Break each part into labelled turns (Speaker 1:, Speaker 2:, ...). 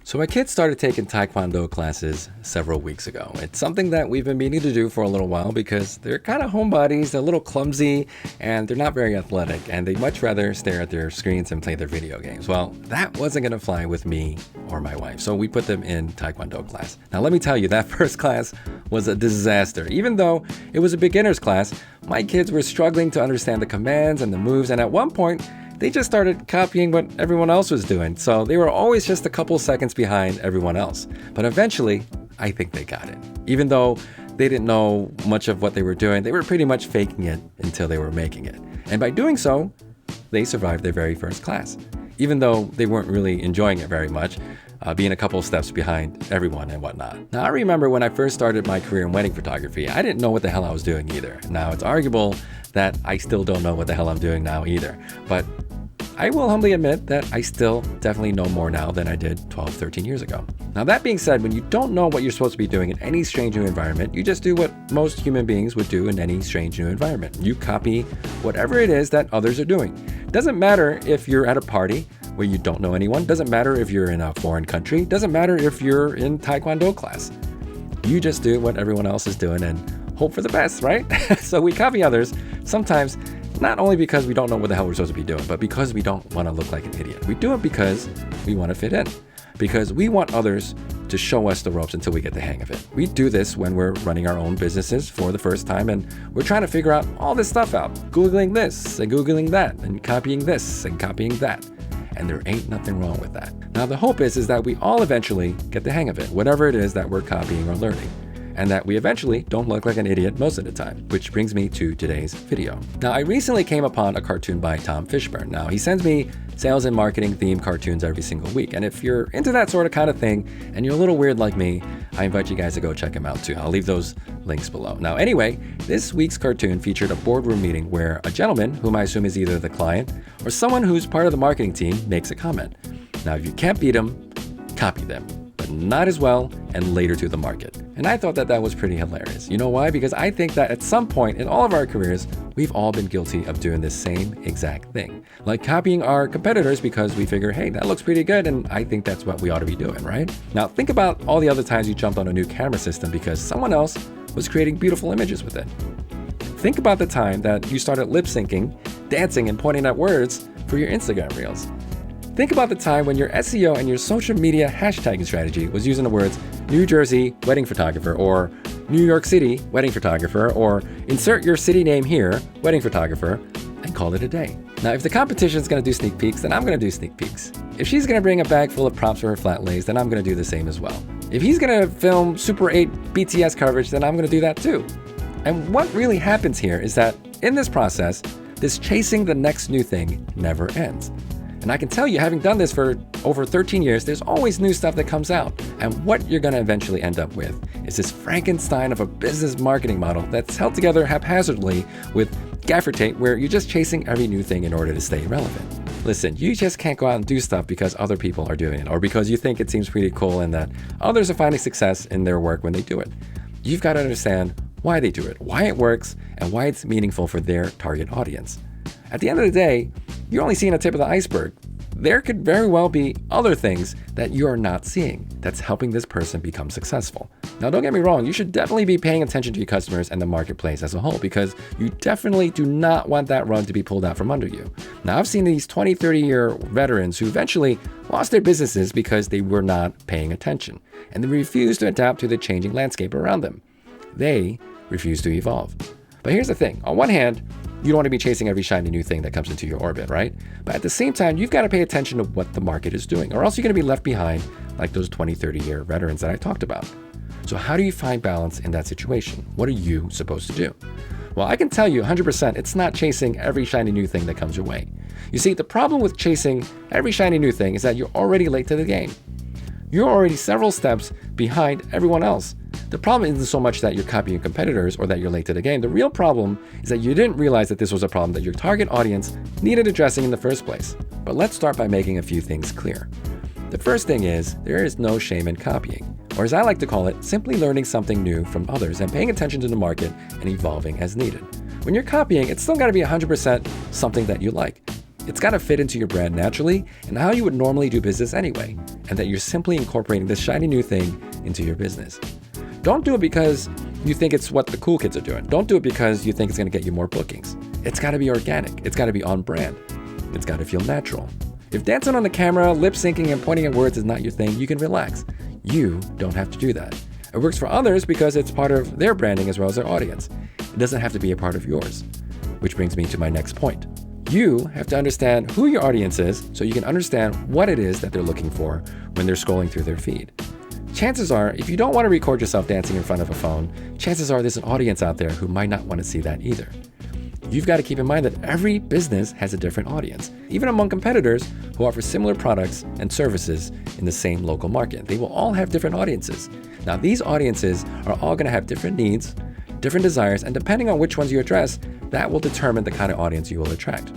Speaker 1: So my kids started taking Taekwondo classes several weeks ago. It's something that we've been meaning to do for a little while because they're kind of homebodies, they're a little clumsy, and they're not very athletic, and they'd much rather stare at their screens and play their video games. Well, that wasn't going to fly with me or my wife, so we put them in Taekwondo class. Now let me tell you, that first class was a disaster. Even though it was a beginner's class, my kids were struggling to understand the commands and the moves, and at one point, they just started copying what everyone else was doing. So they were always just a couple seconds behind everyone else. But eventually, I think they got it. Even though they didn't know much of what they were doing, they were pretty much faking it until they were making it. And by doing so, they survived their very first class. Even though they weren't really enjoying it very much, being a couple steps behind everyone and whatnot. Now, I remember when I first started my career in wedding photography, I didn't know what the hell I was doing either. Now, it's arguable that I still don't know what the hell I'm doing now either. But I will humbly admit that I still definitely know more now than I did 12, 13 years ago. Now, that being said, when you don't know what you're supposed to be doing in any strange new environment, you just do what most human beings would do in any strange new environment. You copy whatever it is that others are doing. It doesn't matter if you're at a party where you don't know anyone. Doesn't matter if you're in a foreign country. Doesn't matter if you're in Taekwondo class. You just do what everyone else is doing and hope for the best, right? So we copy others sometimes not only because we don't know what the hell we're supposed to be doing, but because we don't want to look like an idiot. We do it because we want to fit in, because we want others to show us the ropes until we get the hang of it. We do this when we're running our own businesses for the first time and we're trying to figure out all this stuff out, Googling this and Googling that and copying this and copying that. And there ain't nothing wrong with that. Now, the hope is that we all eventually get the hang of it, whatever it is that we're copying or learning, and that we eventually don't look like an idiot most of the time, which brings me to today's video. Now, I recently came upon a cartoon by Tom Fishburne. Now, he sends me sales and marketing themed cartoons every single week, and if you're into that sort of kind of thing, and you're a little weird like me, I invite you guys to go check him out too. I'll leave those links below. Now, anyway, this week's cartoon featured a boardroom meeting where a gentleman, whom I assume is either the client or someone who's part of the marketing team, makes a comment. Now, if you can't beat them, copy them, but not as well and later to the market. And I thought that that was pretty hilarious. You know why? Because I think that at some point in all of our careers, we've all been guilty of doing the same exact thing. Like copying our competitors because we figure, hey, that looks pretty good and I think that's what we ought to be doing, right? Now think about all the other times you jumped on a new camera system because someone else was creating beautiful images with it. Think about the time that you started lip syncing, dancing, and pointing at words for your Instagram reels. Think about the time when your SEO and your social media hashtagging strategy was using the words New Jersey wedding photographer or New York City wedding photographer or insert your city name here, wedding photographer, and call it a day. Now, if the competition's gonna do sneak peeks, then I'm gonna do sneak peeks. If she's gonna bring a bag full of props for her flat lays, then I'm gonna do the same as well. If he's gonna film Super 8 BTS coverage, then I'm gonna do that too. And what really happens here is that in this process, this chasing the next new thing never ends. And I can tell you, having done this for over 13 years, there's always new stuff that comes out. And what you're going to eventually end up with is this Frankenstein of a business marketing model that's held together haphazardly with gaffer tape where you're just chasing every new thing in order to stay relevant. Listen, you just can't go out and do stuff because other people are doing it or because you think it seems pretty cool and that others are finding success in their work when they do it. You've got to understand why they do it, why it works, and why it's meaningful for their target audience. At the end of the day, you're only seeing a tip of the iceberg. There could very well be other things that you are not seeing that's helping this person become successful. Now, don't get me wrong, you should definitely be paying attention to your customers and the marketplace as a whole because you definitely do not want that rug to be pulled out from under you. Now, I've seen these 20, 30-year veterans who eventually lost their businesses because they were not paying attention and they refused to adapt to the changing landscape around them. They refused to evolve. But here's the thing. On one hand, you don't want to be chasing every shiny new thing that comes into your orbit, right? But at the same time, you've got to pay attention to what the market is doing, or else you're going to be left behind like those 20, 30-year veterans that I talked about. So how do you find balance in that situation? What are you supposed to do? Well, I can tell you 100% it's not chasing every shiny new thing that comes your way. You see, the problem with chasing every shiny new thing is that you're already late to the game. You're already several steps behind everyone else. The problem isn't so much that you're copying your competitors or that you're late to the game. The real problem is that you didn't realize that this was a problem that your target audience needed addressing in the first place. But let's start by making a few things clear. The first thing is, there is no shame in copying, or as I like to call it, simply learning something new from others and paying attention to the market and evolving as needed. When you're copying, it's still got to be 100% something that you like. It's got to fit into your brand naturally and how you would normally do business anyway. and that you're simply incorporating this shiny new thing into your business. Don't do it because you think it's what the cool kids are doing. Don't do it because you think it's going to get you more bookings. It's got to be organic. It's got to be on brand. It's got to feel natural. If dancing on the camera, lip syncing, and pointing at words is not your thing, you can relax. You don't have to do that. It works for others because it's part of their branding as well as their audience. It doesn't have to be a part of yours. Which brings me to my next point. You have to understand who your audience is so you can understand what it is that they're looking for when they're scrolling through their feed. Chances are, if you don't want to record yourself dancing in front of a phone, chances are there's an audience out there who might not want to see that either. You've got to keep in mind that every business has a different audience, even among competitors who offer similar products and services in the same local market. They will all have different audiences. Now, these audiences are all going to have different needs, different desires, and depending on which ones you address, that will determine the kind of audience you will attract.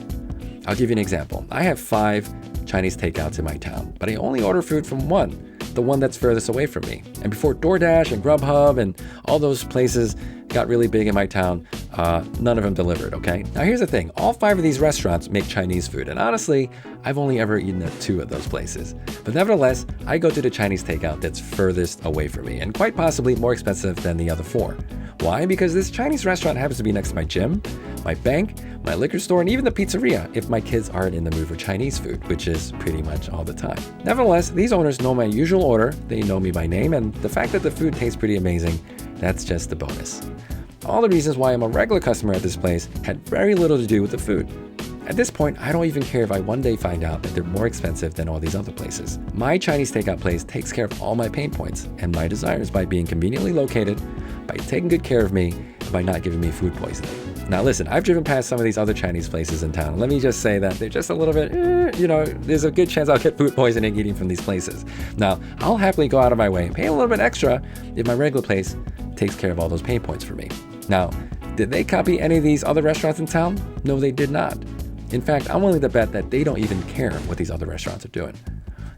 Speaker 1: I'll give you an example. I have 5 Chinese takeouts in my town, but I only order food from one, the one that's furthest away from me. And before DoorDash and Grubhub and all those places got really big in my town, none of them delivered, okay? Now here's the thing, all 5 of these restaurants make Chinese food, and honestly, I've only ever eaten at 2 of those places. But nevertheless, I go to the Chinese takeout that's furthest away from me, and quite possibly more expensive than the other 4. Why? Because this Chinese restaurant happens to be next to my gym, my bank, my liquor store, and even the pizzeria if my kids aren't in the mood for Chinese food, which is pretty much all the time. Nevertheless, these owners know my usual order, they know me by name, and the fact that the food tastes pretty amazing, that's just a bonus. All the reasons why I'm a regular customer at this place had very little to do with the food. At this point, I don't even care if I one day find out that they're more expensive than all these other places. My Chinese takeout place takes care of all my pain points and my desires by being conveniently located, by taking good care of me, and by not giving me food poisoning. Now listen, I've driven past some of these other Chinese places in town, and let me just say that they're just a little bit, there's a good chance I'll get food poisoning eating from these places. Now, I'll happily go out of my way and pay a little bit extra if my regular place takes care of all those pain points for me. Now, did they copy any of these other restaurants in town? No, they did not. In fact, I'm willing to bet that they don't even care what these other restaurants are doing.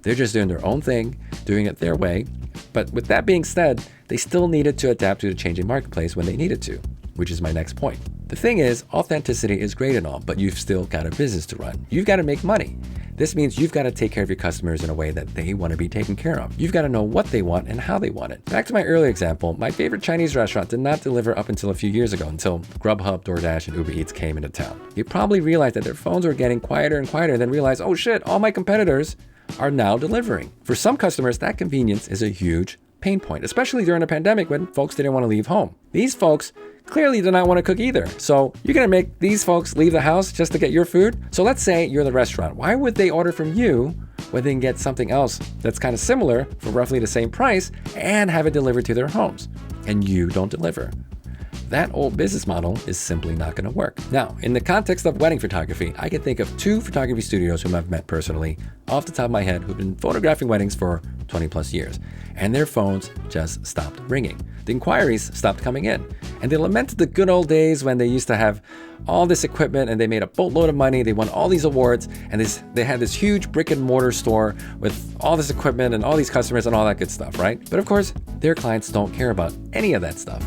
Speaker 1: They're just doing their own thing, doing it their way. But with that being said, they still needed to adapt to the changing marketplace when they needed to, which is my next point. The thing is, authenticity is great and all, but you've still got a business to run. You've got to make money. This means you've got to take care of your customers in a way that they want to be taken care of. You've got to know what they want and how they want it. Back to my earlier example, my favorite Chinese restaurant did not deliver up until a few years ago, until Grubhub, DoorDash, and Uber Eats came into town. You probably realized that their phones were getting quieter and quieter, and then realized, oh shit, all my competitors are now delivering. For some customers, that convenience is a huge pain point, especially during a pandemic when folks didn't want to leave home. These folks clearly do not want to cook either. So you're going to make these folks leave the house just to get your food? So let's say you're the restaurant. Why would they order from you when they can get something else that's kind of similar for roughly the same price and have it delivered to their homes, and you don't deliver? That old business model is simply not going to work. Now, in the context of wedding photography, I can think of 2 photography studios whom I've met personally off the top of my head who've been photographing weddings for 20 plus years, and their phones just stopped ringing. The inquiries stopped coming in, and they lamented the good old days when they used to have all this equipment and they made a boatload of money, they won all these awards, and they had this huge brick and mortar store with all this equipment and all these customers and all that good stuff, right? But of course, their clients don't care about any of that stuff.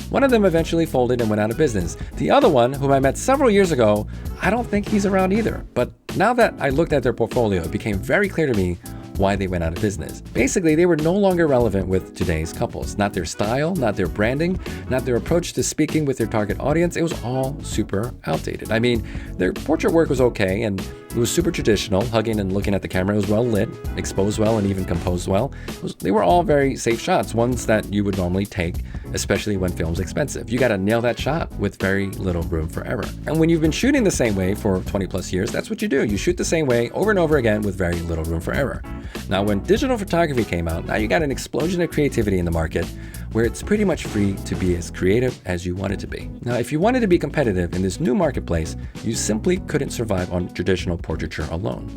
Speaker 1: One of them eventually folded and went out of business. The other one, whom I met several years ago, I don't think he's around either. But now that I looked at their portfolio, it became very clear to me why they went out of business. Basically, they were no longer relevant with today's couples. Not their style, not their branding, not their approach to speaking with their target audience. It was all super outdated. I mean, their portrait work was okay, and it was super traditional, hugging and looking at the camera. It was well lit, exposed well, and even composed well. They were all very safe shots, ones that you would normally take, especially when film's expensive. You gotta nail that shot with very little room for error. And when you've been shooting the same way for 20 plus years, that's what you do. You shoot the same way over and over again with very little room for error. Now, when digital photography came out, now you got an explosion of creativity in the market where it's pretty much free to be as creative as you want it to be. Now, if you wanted to be competitive in this new marketplace, you simply couldn't survive on traditional portraiture alone.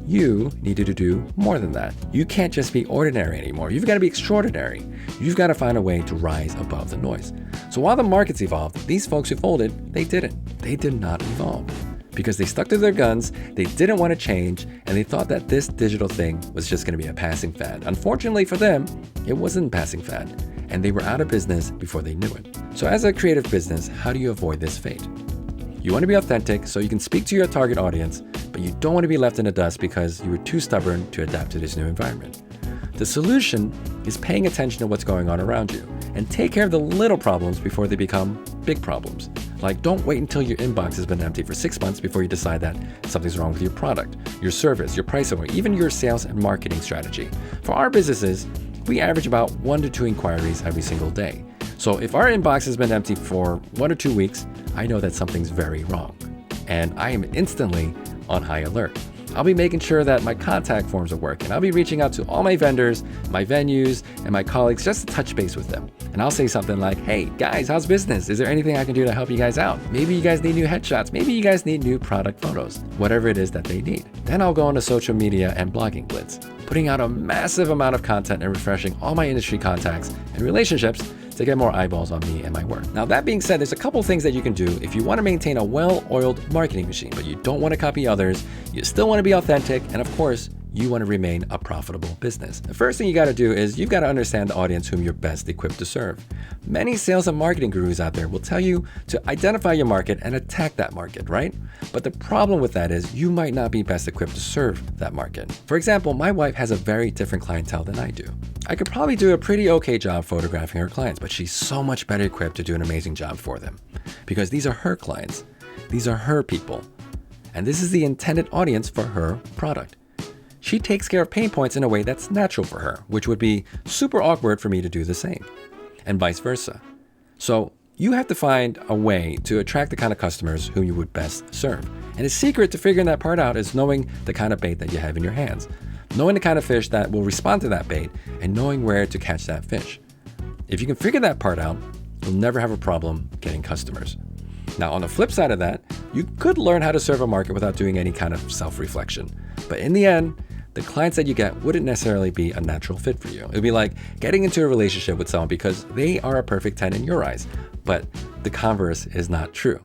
Speaker 1: You needed to do more than that. You can't just be ordinary anymore. You've got to be extraordinary. You've got to find a way to rise above the noise. So while the markets evolved, these folks who folded, they didn't. They did not evolve. Because they stuck to their guns, they didn't want to change, and they thought that this digital thing was just going to be a passing fad. Unfortunately for them, it wasn't a passing fad, and they were out of business before they knew it. So as a creative business, how do you avoid this fate? You want to be authentic so you can speak to your target audience, but you don't want to be left in the dust because you were too stubborn to adapt to this new environment. The solution is paying attention to what's going on around you and take care of the little problems before they become big problems. Like, don't wait until your inbox has been empty for 6 months before you decide that something's wrong with your product, your service, your pricing, or even your sales and marketing strategy. For our businesses, we average about 1 to 2 inquiries every single day. So if our inbox has been empty for 1 or 2 weeks, I know that something's very wrong. And I am instantly on high alert. I'll be making sure that my contact forms are working. I'll be reaching out to all my vendors, my venues, and my colleagues just to touch base with them. And I'll say something like, hey guys, how's business? Is there anything I can do to help you guys out? Maybe you guys need new headshots. Maybe you guys need new product photos, whatever it is that they need. Then I'll go on to social media and blogging blitz, putting out a massive amount of content and refreshing all my industry contacts and relationships to get more eyeballs on me and my work. Now, that being said, there's a couple things that you can do if you want to maintain a well-oiled marketing machine, but you don't want to copy others, you still want to be authentic, and of course, you want to remain a profitable business. The first thing you got to do is you've got to understand the audience whom you're best equipped to serve. Many sales and marketing gurus out there will tell you to identify your market and attack that market, right? But the problem with that is you might not be best equipped to serve that market. For example, my wife has a very different clientele than I do. I could probably do a pretty okay job photographing her clients, but she's so much better equipped to do an amazing job for them because these are her clients. These are her people. And this is the intended audience for her product. She takes care of pain points in a way that's natural for her, which would be super awkward for me to do the same, and vice versa. So you have to find a way to attract the kind of customers whom you would best serve. And the secret to figuring that part out is knowing the kind of bait that you have in your hands, knowing the kind of fish that will respond to that bait, and knowing where to catch that fish. If you can figure that part out, you'll never have a problem getting customers. Now, on the flip side of that, you could learn how to serve a market without doing any kind of self-reflection. But in the end, the clients that you get wouldn't necessarily be a natural fit for you. It'd be like getting into a relationship with someone because they are a perfect 10 in your eyes, but the converse is not true.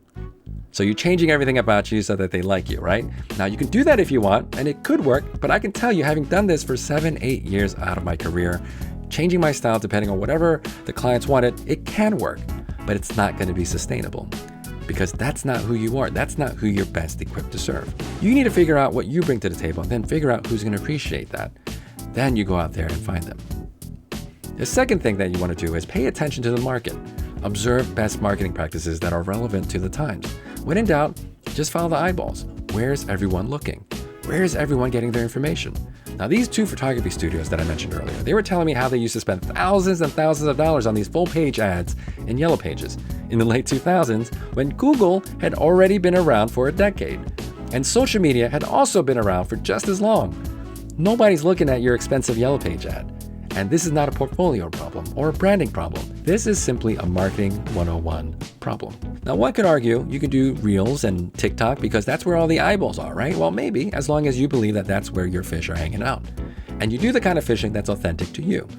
Speaker 1: So you're changing everything about you so that they like you, right? Now, you can do that if you want, and it could work, but I can tell you, having done this for 7-8 years out of my career, changing my style depending on whatever the clients wanted, it can work, but it's not going to be sustainable. Because that's not who you are. That's not who you're best equipped to serve. You need to figure out what you bring to the table and then figure out who's going to appreciate that. Then you go out there and find them. The second thing that you want to do is pay attention to the market. Observe best marketing practices that are relevant to the times. When in doubt, just follow the eyeballs. Where's everyone looking? Where is everyone getting their information? Now, these 2 photography studios that I mentioned earlier, they were telling me how they used to spend thousands and thousands of dollars on these full-page ads in Yellow Pages in the late 2000s when Google had already been around for a decade. And social media had also been around for just as long. Nobody's looking at your expensive Yellow Page ad. And this is not a portfolio problem or a branding problem. This is simply a marketing 101 problem. Now, one could argue you can do Reels and TikTok because that's where all the eyeballs are, right? Well, maybe, as long as you believe that that's where your fish are hanging out. And you do the kind of fishing that's authentic to you.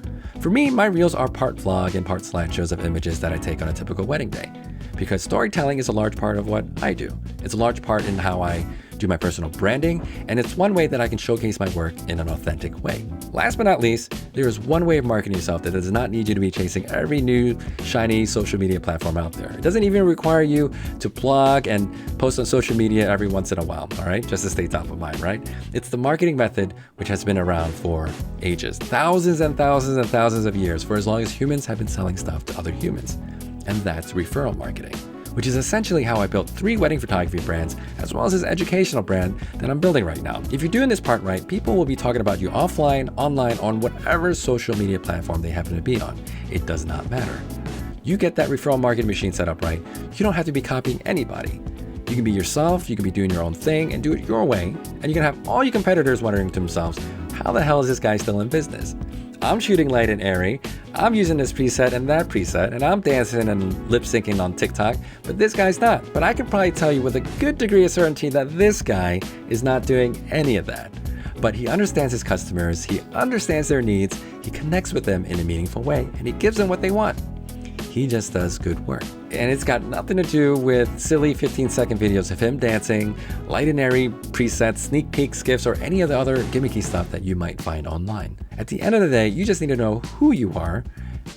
Speaker 1: For me, my Reels are part vlog and part slideshows of images that I take on a typical wedding day. Because storytelling is a large part of what I do. It's a large part in how I do my personal branding, and it's one way that I can showcase my work in an authentic way. Last but not least, there is one way of marketing yourself that does not need you to be chasing every new shiny social media platform out there. It doesn't even require you to blog and post on social media every once in a while, all right? Just to stay top of mind, right? It's the marketing method which has been around for ages, thousands and thousands and thousands of years, for as long as humans have been selling stuff to other humans. And that's referral marketing, which is essentially how I built 3 wedding photography brands, as well as this educational brand that I'm building right now. If you're doing this part right, people will be talking about you offline, online, on whatever social media platform they happen to be on. It does not matter. You get that referral marketing machine set up right, you don't have to be copying anybody. You can be yourself, you can be doing your own thing and do it your way, and you can have all your competitors wondering to themselves, how the hell is this guy still in business? I'm shooting light and airy, I'm using this preset and that preset, and I'm dancing and lip syncing on TikTok, but this guy's not. But I can probably tell you with a good degree of certainty that this guy is not doing any of that. But he understands his customers, he understands their needs, he connects with them in a meaningful way, and he gives them what they want. He just does good work. And it's got nothing to do with silly 15-second videos of him dancing, light and airy presets, sneak peeks, GIFs, or any of the other gimmicky stuff that you might find online. At the end of the day, you just need to know who you are,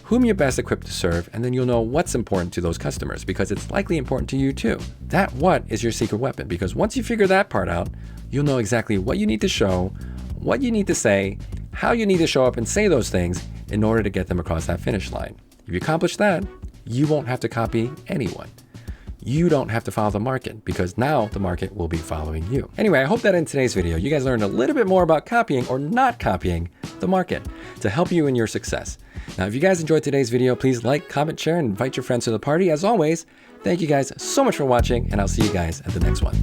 Speaker 1: whom you're best equipped to serve, and then you'll know what's important to those customers because it's likely important to you too. That what is your secret weapon, because once you figure that part out, you'll know exactly what you need to show, what you need to say, how you need to show up and say those things in order to get them across that finish line. If you accomplish that, you won't have to copy anyone. You don't have to follow the market because now the market will be following you. Anyway, I hope that in today's video, you guys learned a little bit more about copying or not copying the market to help you in your success. Now, if you guys enjoyed today's video, please like, comment, share, and invite your friends to the party. As always, thank you guys so much for watching, and I'll see you guys at the next one.